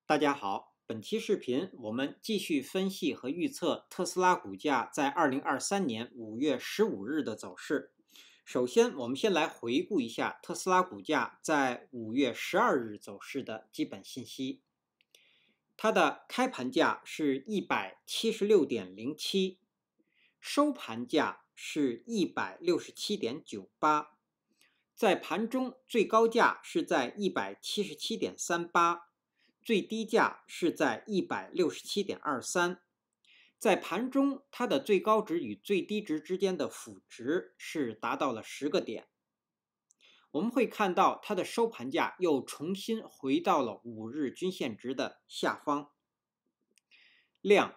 大家好，本期视频我们继续分析和预测特斯拉股价在2023年5月15日的走势。首先，我们先来回顾一下特斯拉股价在5月12日走势的基本信息。它的开盘价是176.07，收盘价是167.98，在盘中最高价是在177.38。最低价是在167.23，在盘中它的最高值与最低值之间的负值是达到了10个点。我们会看到它的收盘价又重新回到了5日均线值的下方。量，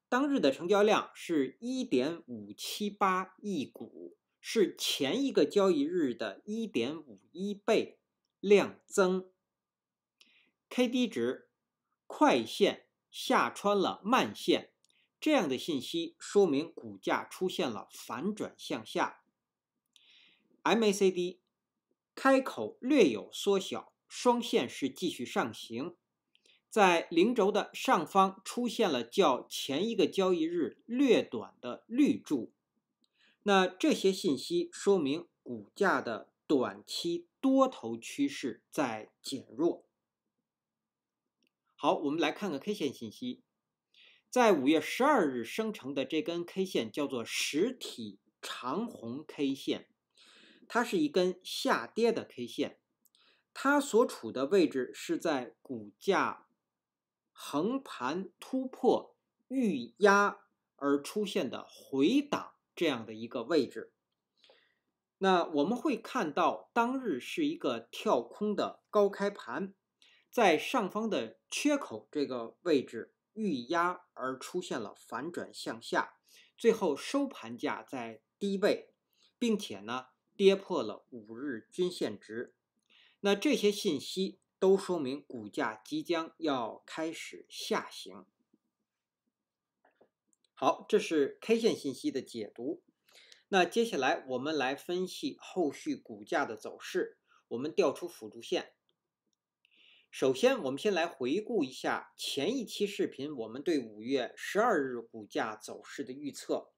当日的成交量是 1.578 亿股，是前一个交易日的 1.51 倍，量增。KD 值，快线下穿了慢线，这样的信息说明股价出现了反转向下。MACD 开口略有缩小，双线是继续上行，在零轴的上方出现了较前一个交易日略短的绿柱，那这些信息说明股价的短期多头趋势在减弱。好，我们来看看 K 线信息。在5月12日生成的这根 K 线叫做实体长红 K 线，它是一根下跌的 K 线，它所处的位置是在股价横盘突破预压而出现的回档这样的一个位置。那我们会看到当日是一个跳空的高开盘，在上方的缺口这个位置预压而出现了反转向下，最后收盘价在低位，并且呢跌破了5日均线值。那这些信息都说明股价即将要开始下行。好，这是 K 线信息的解读。那接下来我们来分析后续股价的走势，我们调出辅助线。首先，我们先来回顾一下前一期视频我们对5月12日股价走势的预测。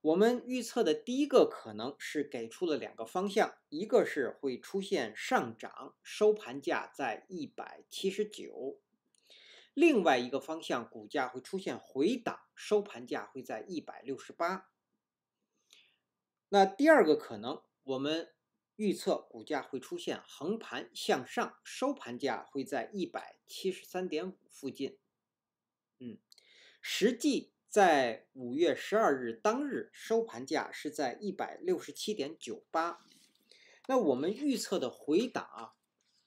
我们预测的第一个可能是给出了2个方向，一个是会出现上涨，收盘价在179；另外一个方向，股价会出现回档，收盘价会在168。那第二个可能，我们预测股价会出现横盘向上，收盘价会在173.5附近。实际在5月12日当日收盘价是在167.98。那我们预测的回档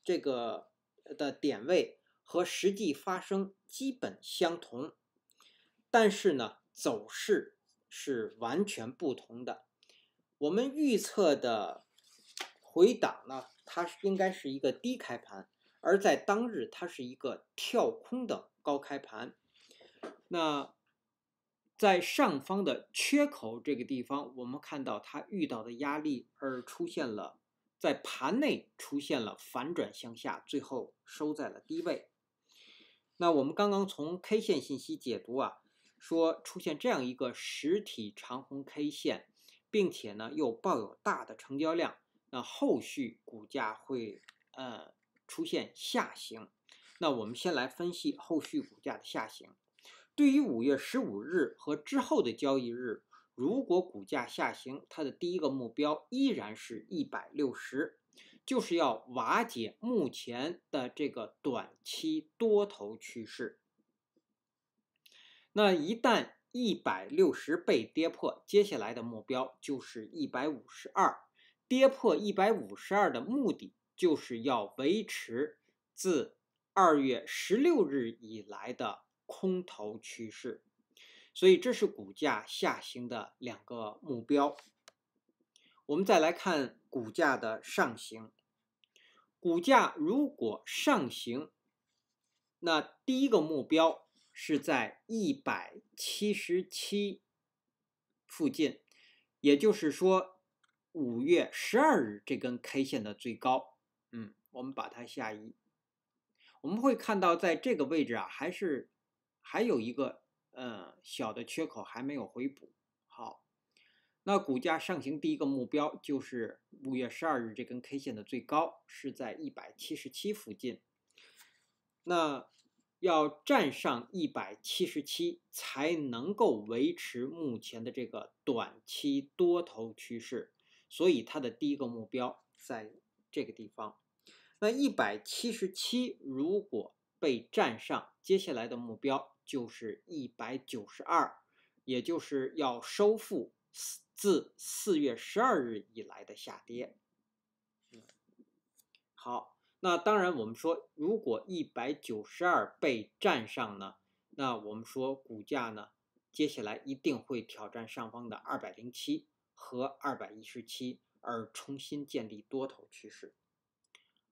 这个的点位和实际发生基本相同，但是呢，走势是完全不同的。我们预测的回档呢，它应该是一个低开盘，而在当日它是一个跳空的高开盘。那在上方的缺口这个地方，我们看到它遇到的压力而出现了，在盘内出现了反转向下，最后收在了低位。那我们刚刚从 K 线信息解读说出现这样一个实体长红 K 线，并且呢又抱有大的成交量，那后续股价会出现下行。那我们先来分析后续股价的下行。对于5月15日和之后的交易日，如果股价下行，它的第一个目标依然是160，就是要瓦解目前的这个短期多头趋势。那一旦160被跌破，接下来的目标就是152，跌破152的目的就是要维持自2月16日以来的空头趋势，所以这是股价下行的2个目标。我们再来看股价的上行，股价如果上行，那第一个目标是在177附近，也就是说5月12日这根 K 线的最高。我们把它下移。我们会看到在这个位置啊，还有一个小的缺口还没有回补。好，那股价上行第一个目标就是5月12日这根 K 线的最高是在177附近，那要站上177才能够维持目前的这个短期多头趋势，所以它的第一个目标在这个地方。那177如果被站上，接下来的目标就是192，也就是要收复自4月12日以来的下跌。好，那当然我们说，如果192被站上呢，那我们说股价呢，接下来一定会挑战上方的207和217，而重新建立多头趋势。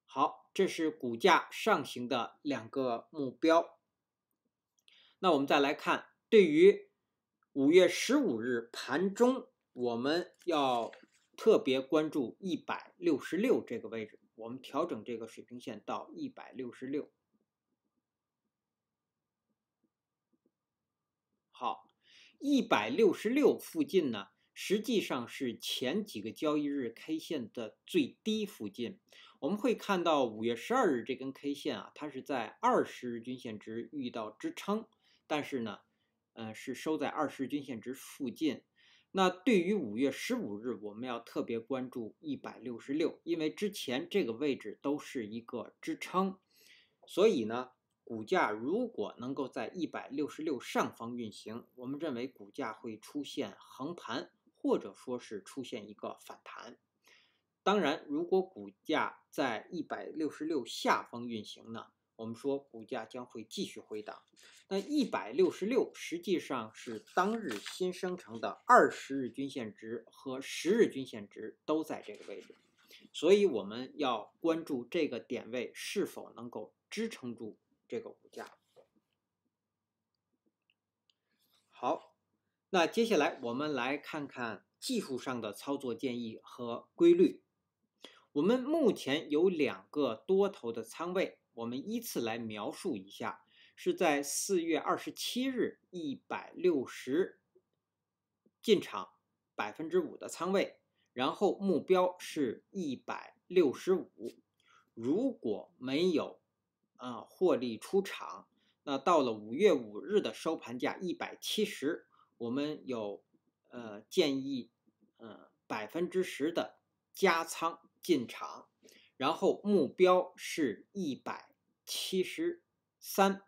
好，这是股价上行的2个目标。那我们再来看，对于5月15日盘中，我们要特别关注166这个位置，我们调整这个水平线到166。好，166附近呢，实际上是前几个交易日 K 线的最低附近。我们会看到5月12日这根 K 线啊，它是在20日均线值遇到支撑，但是呢，是收在20日均线值附近。那对于5月15日，我们要特别关注166，因为之前这个位置都是一个支撑，所以呢，股价如果能够在166上方运行，我们认为股价会出现横盘，或者说是出现一个反弹。当然，如果股价在166下方运行呢，我们说股价将会继续回档。那166实际上是当日新生成的20日均线值和10日均线值都在这个位置，所以我们要关注这个点位是否能够支撑住这个股价。好，那接下来我们来看看技术上的操作建议和规律。我们目前有2个多头的仓位，我们依次来描述一下。是在4月27日160进场5%的仓位，然后目标是165。如果没有获利出场，那到了5月5日的收盘价170，我们有建议10%的加仓进场，然后目标是173。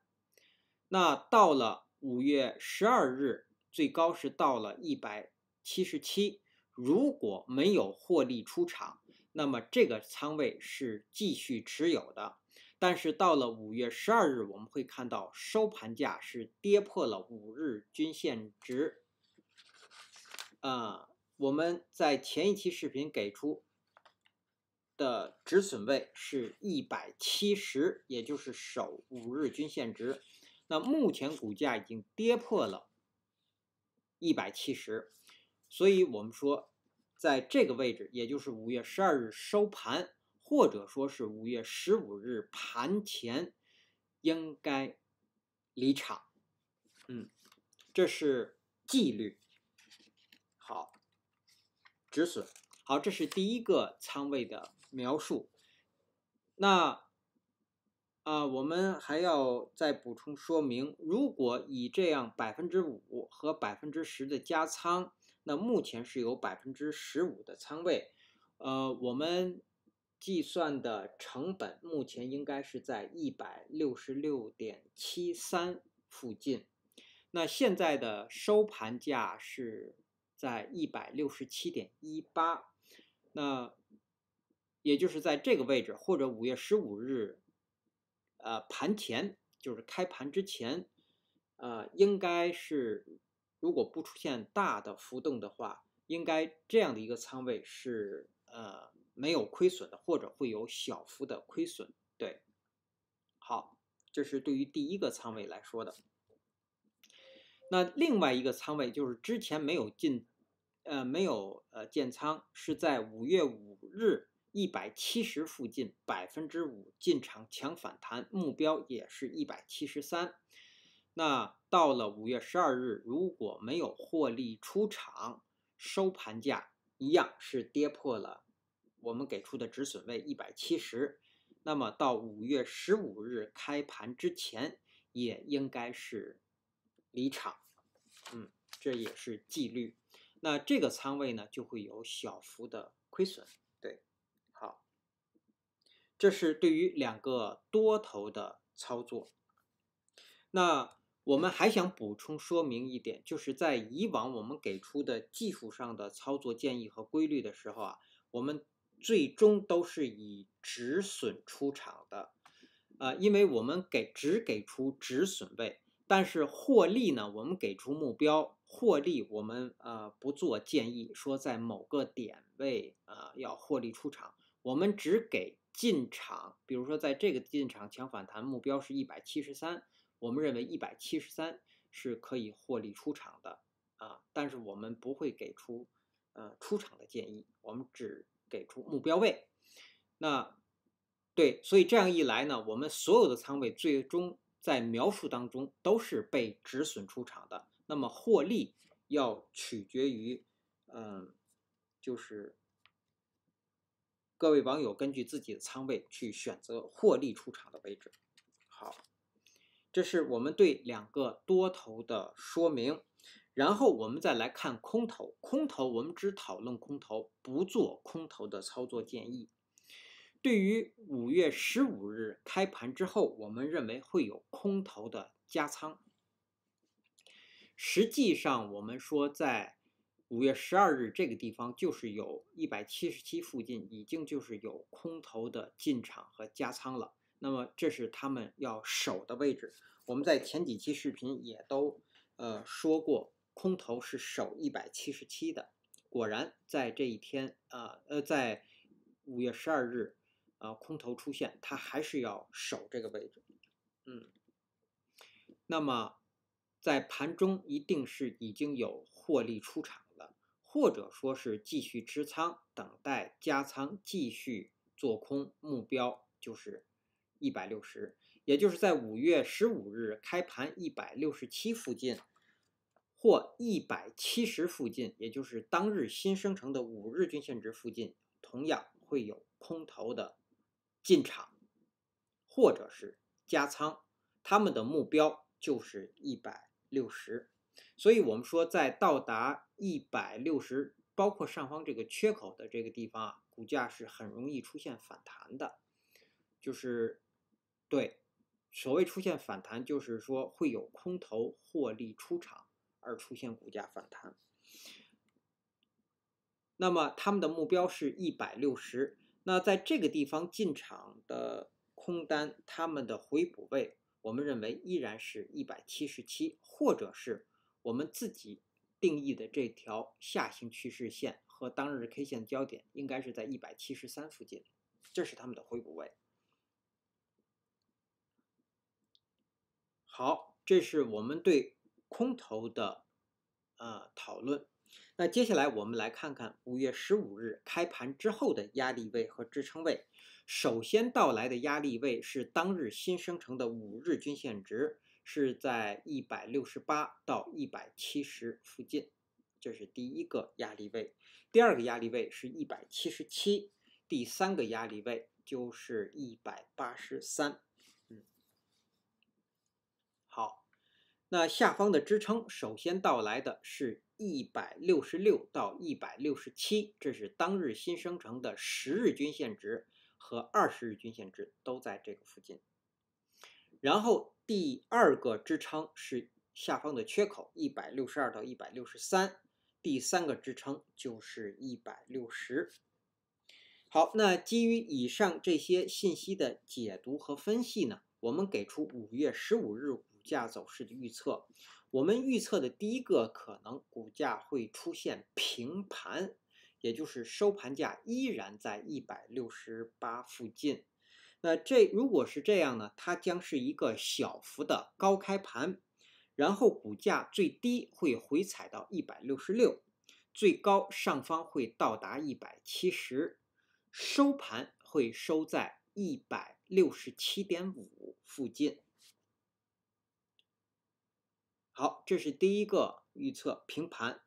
那到了5月12日，最高是到了177，如果没有获利出场，那么这个仓位是继续持有的。但是到了5月12日，我们会看到收盘价是跌破了5日均线值。我们在前一期视频给出的止损位是170，也就是守5日均线值。那目前股价已经跌破了170，所以我们说，在这个位置，也就是5月12日收盘，或者说是5月15日盘前，应该离场。这是纪律。好，止损。好，这是第一个仓位的描述。那我们还要再补充说明，如果以这样5%和10%的加仓，那目前是有15%的仓位，我们计算的成本目前应该是在166.73附近。那现在的收盘价是在167.18，那也就是在这个位置，或者5月15日。盘前就是开盘之前，应该是如果不出现大的浮动的话，应该这样的一个仓位是没有亏损的，或者会有小幅的亏损。对，好，这是对于第一个仓位来说的。那另外一个仓位就是之前没有建仓，是在5月5日170附近5%进场抢反弹，目标也是173。那到了5月12日，如果没有获利出场，收盘价一样是跌破了我们给出的止损位170。那么到5月15日开盘之前，也应该是离场。这也是纪律。那这个仓位呢，就会有小幅的亏损。对，好，这是对于2个多头的操作。那我们还想补充说明一点，就是在以往我们给出的技术上的操作建议和规律的时候啊，我们最终都是以止损出场的，因为我们只给出止损位，但是获利呢，我们给出目标，获利我们不做建议说在某个点位要获利出场，我们只给进场，比如说在这个进场抢反弹目标是173。我们认为173是可以获利出场的但是我们不会给出出场的建议，我们只给出目标位。那对，所以这样一来呢，我们所有的仓位最终在描述当中都是被止损出场的。那么获利要取决于就是各位网友根据自己的仓位去选择获利出场的位置。好。这是我们对2个多头的说明，然后我们再来看空头。空头我们只讨论空头，不做空头的操作建议。对于5月15日开盘之后，我们认为会有空头的加仓。实际上我们说在5月12日这个地方就是有177附近，已经就是有空头的进场和加仓了。那么这是他们要守的位置。我们在前几期视频也都说过，空头是守177的。果然在这一天在5月12日空头出现，它还是要守这个位置。那么在盘中一定是已经有获利出场了，或者说是继续持仓，等待加仓继续做空，目标就是160，也就是在5月15日开盘167附近或170附近，也就是当日新生成的5日均线值附近，同样会有空头的进场或者是加仓，他们的目标就是160。所以我们说在到达160，包括上方这个缺口的这个地方股价是很容易出现反弹的。就是对，所谓出现反弹，就是说会有空头获利出场而出现股价反弹。那么他们的目标是160，那在这个地方进场的空单，他们的回补位，我们认为依然是177，或者是我们自己定义的这条下行趋势线和当日 K 线交点应该是在173附近，这是他们的回补位。好，这是我们对空头的讨论。那接下来我们来看看5月15日开盘之后的压力位和支撑位。首先到来的压力位是当日新生成的5日均线值，是在168到170附近，这是第一个压力位。第二个压力位是177，第三个压力位就是183。好，那下方的支撑首先到来的是166到167，这是当日新生成的10日均线值和20日均线值都在这个附近。然后第二个支撑是下方的缺口162到163，第三个支撑就是160。好，那基于以上这些信息的解读和分析呢，我们给出5月15日股价走势的预测。我们预测的第一个可能，股价会出现平盘，也就是收盘价依然在168附近。那如果是这样呢，它将是一个小幅的高开盘，然后股价最低会回踩到166，最高上方会到达170。收盘会收在167.5附近。好，这是第一个预测平盘。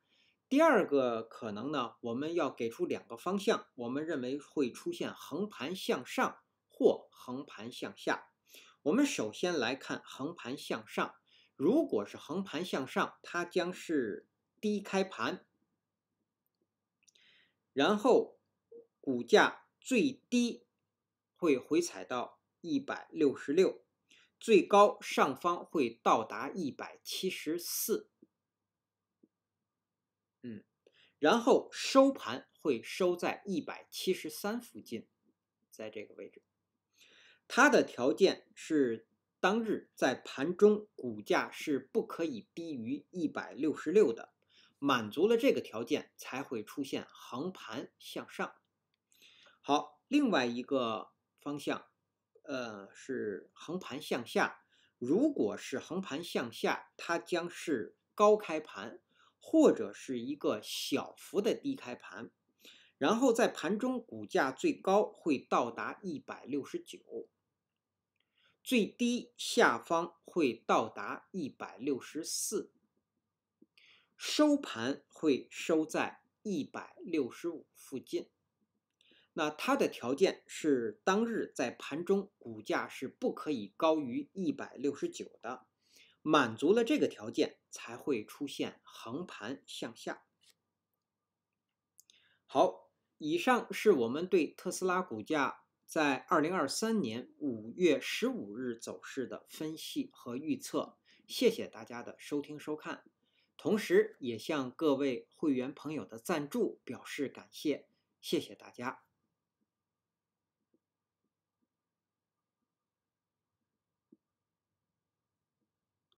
第二个可能呢，我们要给出2个方向，我们认为会出现横盘向上或横盘向下。我们首先来看横盘向上，如果是横盘向上，它将是低开盘，然后股价最低会回踩到166，最高上方会到达174。然后收盘会收在173附近，在这个位置。它的条件是当日在盘中股价是不可以低于166的，满足了这个条件才会出现横盘向上。好，另外一个方向，是横盘向下。如果是横盘向下，它将是高开盘，或者是一个小幅的低开盘，然后在盘中股价最高会到达169，最低下方会到达164，收盘会收在165附近。那它的条件是当日在盘中股价是不可以高于169的，满足了这个条件才会出现横盘向下。好，以上是我们对特斯拉股价在2023年5月15日走势的分析和预测。谢谢大家的收听收看，同时也向各位会员朋友的赞助表示感谢，谢谢大家。